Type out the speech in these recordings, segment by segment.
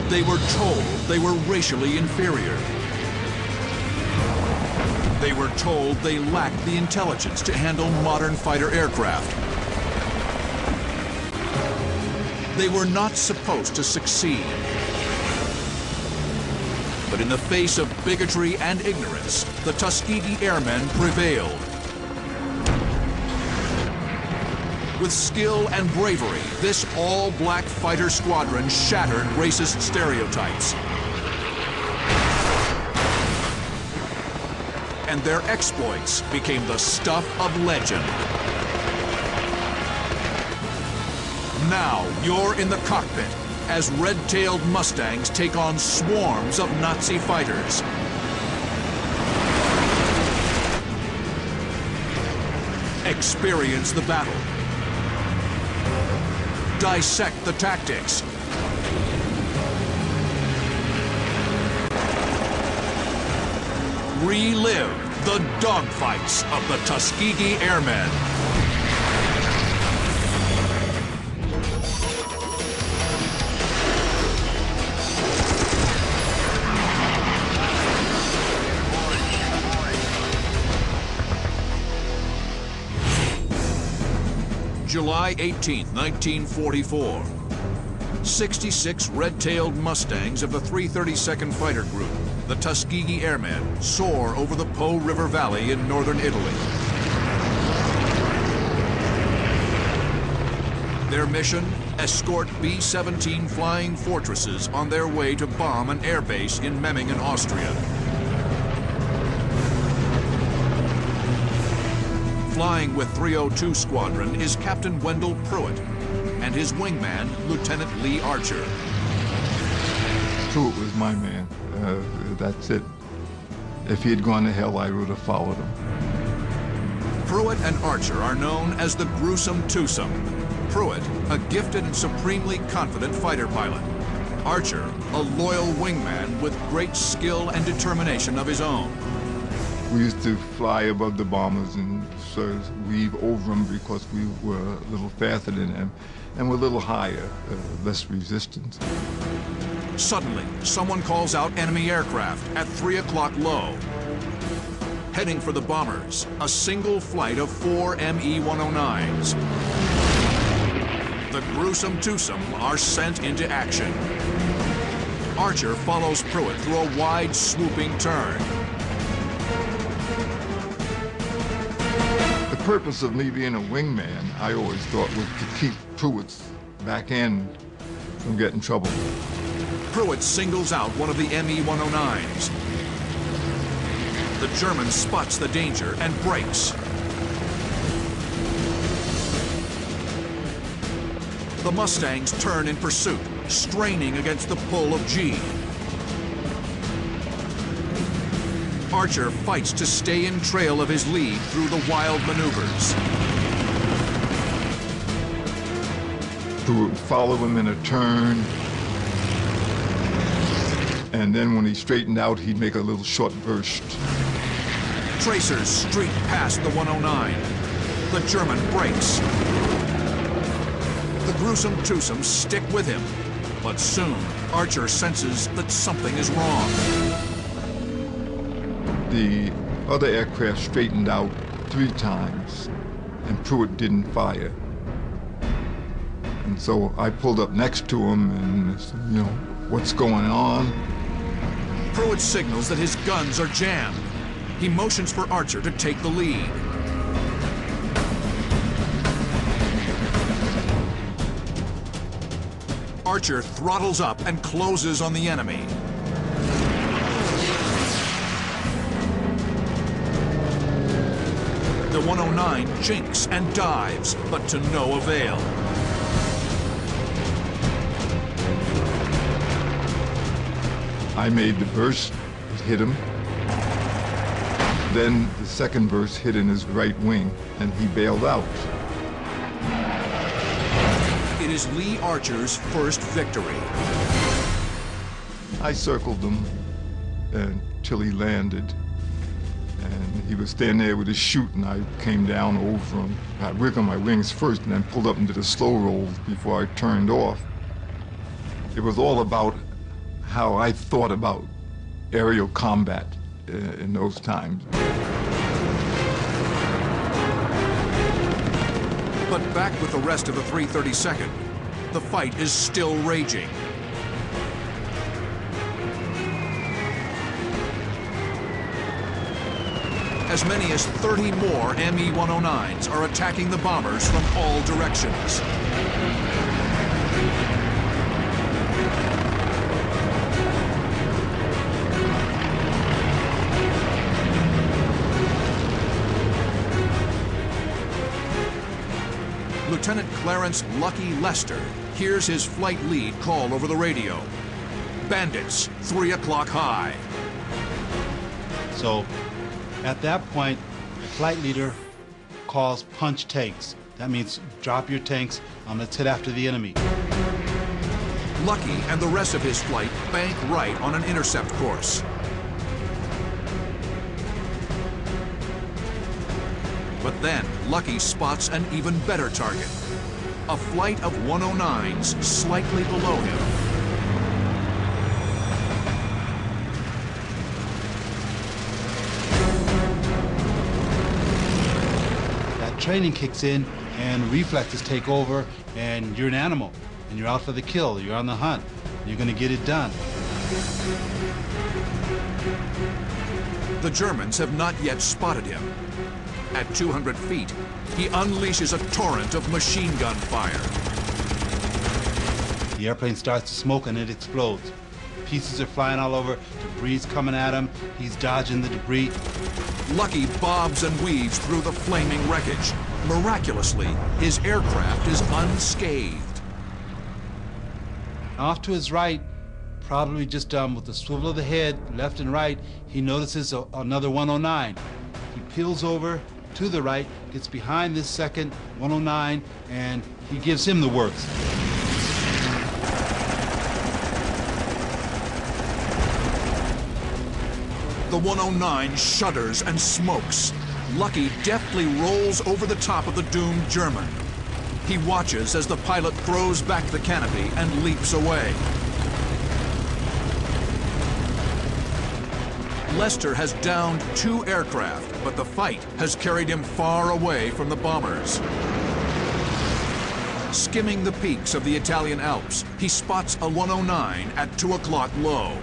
They were told they were racially inferior. They were told they lacked the intelligence to handle modern fighter aircraft. They were not supposed to succeed. But in the face of bigotry and ignorance, the Tuskegee Airmen prevailed. With skill and bravery, this all-black fighter squadron shattered racist stereotypes. And their exploits became the stuff of legend. Now you're in the cockpit as red-tailed Mustangs take on swarms of Nazi fighters. Experience the battle. Dissect the tactics. Relive the dogfights of the Tuskegee Airmen. July 18, 1944. 66 red-tailed Mustangs of the 332nd Fighter Group, the Tuskegee Airmen, soar over the Po River Valley in northern Italy. Their mission? Escort B-17 Flying Fortresses on their way to bomb an airbase in Memmingen, Austria. Flying with 302 Squadron is Captain Wendell Pruitt and his wingman, Lieutenant Lee Archer. Pruitt was my man. That's it. If he had gone to hell, I would have followed him. Pruitt and Archer are known as the Gruesome Twosome. Pruitt, a gifted and supremely confident fighter pilot. Archer, a loyal wingman with great skill and determination of his own. We used to fly above the bombers and sort of weave over them because we were a little faster than them and were a little higher, less resistance. Suddenly, someone calls out enemy aircraft at 3 o'clock low. Heading for the bombers, a single flight of 4 Me-109s. The Gruesome Twosome are sent into action. Archer follows Pruitt through a wide, swooping turn. The purpose of me being a wingman, I always thought, was to keep Pruitt's back end from getting trouble. Pruitt singles out one of the Me-109s. The German spots the danger and brakes. The Mustangs turn in pursuit, straining against the pull of G. Archer fights to stay in trail of his lead through the wild maneuvers. Pruitt would follow him in a turn, and then when he straightened out, he'd make a little short burst. Tracers streak past the 109. The German brakes. The Gruesome Twosome stick with him, but soon Archer senses that something is wrong. The other aircraft straightened out 3 times, and Pruitt didn't fire. And so I pulled up next to him and said, you know, what's going on? Pruitt signals that his guns are jammed. He motions for Archer to take the lead. Archer throttles up and closes on the enemy. The 109 jinks and dives, but to no avail. I made the burst, it hit him. Then the second burst hit in his right wing, and he bailed out. It is Lee Archer's first victory. I circled him until he landed. And he was standing there with his chute, and I came down over him. I wiggled my wings first and then pulled up into the slow roll before I turned off. It was all about how I thought about aerial combat in those times. But back with the rest of the 332nd, the fight is still raging. As many as 30 more Me-109s are attacking the bombers from all directions. Lieutenant Clarence Lucky Lester hears his flight lead call over the radio. Bandits, 3 o'clock high. So at that point, the flight leader calls punch tanks. That means drop your tanks, let's hit after the enemy. Lucky and the rest of his flight bank right on an intercept course. But then Lucky spots an even better target. A flight of 109s slightly below him. That training kicks in and reflexes take over, and you're an animal and you're out for the kill. You're on the hunt. You're going to get it done. The Germans have not yet spotted him. At 200 feet, he unleashes a torrent of machine gun fire. The airplane starts to smoke and it explodes. Pieces are flying all over, debris coming at him, he's dodging the debris. Lucky bobs and weaves through the flaming wreckage. Miraculously, his aircraft is unscathed. Off to his right, probably just with the swivel of the head, left and right, he notices another 109. He peels over to the right, gets behind this second 109, and he gives him the works. The 109 shudders and smokes. Lucky deftly rolls over the top of the doomed German. He watches as the pilot throws back the canopy and leaps away. Lester has downed 2 aircraft, but the fight has carried him far away from the bombers. Skimming the peaks of the Italian Alps, he spots a 109 at 2 o'clock low.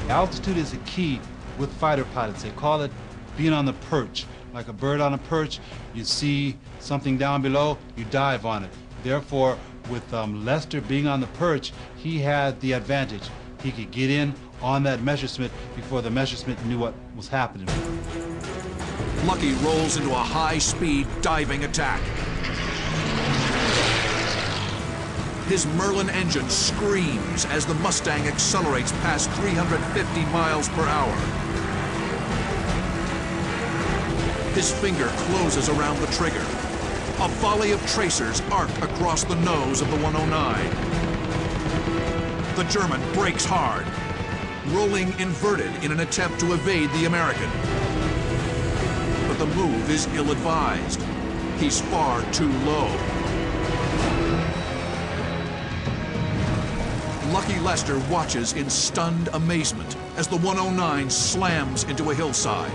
Altitude is a key with fighter pilots. They call it being on the perch. Like a bird on a perch, you see something down below, you dive on it. Therefore, with Lester being on the perch, he had the advantage. He could get in on that Messerschmitt before the Messerschmitt knew what was happening. Lucky rolls into a high-speed diving attack. His Merlin engine screams as the Mustang accelerates past 350 miles per hour. His finger closes around the trigger. A volley of tracers arc across the nose of the 109. The German brakes hard, rolling inverted in an attempt to evade the American. But the move is ill-advised. He's far too low. Lucky Lester watches in stunned amazement as the 109 slams into a hillside.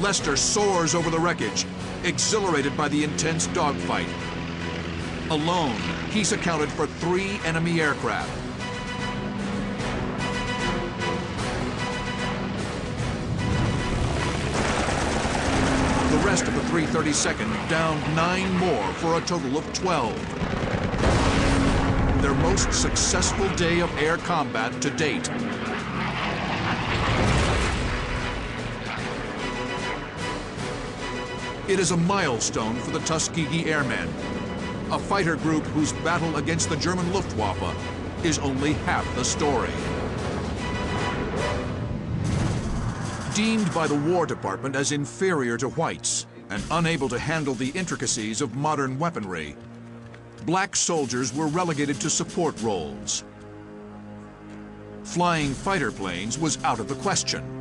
Lester soars over the wreckage, exhilarated by the intense dogfight. Alone, he's accounted for 3 enemy aircraft. The rest of the 332nd downed 9 more for a total of 12. Their most successful day of air combat to date. It is a milestone for the Tuskegee Airmen, a fighter group whose battle against the German Luftwaffe is only half the story. Deemed by the War Department as inferior to whites and unable to handle the intricacies of modern weaponry, black soldiers were relegated to support roles. Flying fighter planes was out of the question.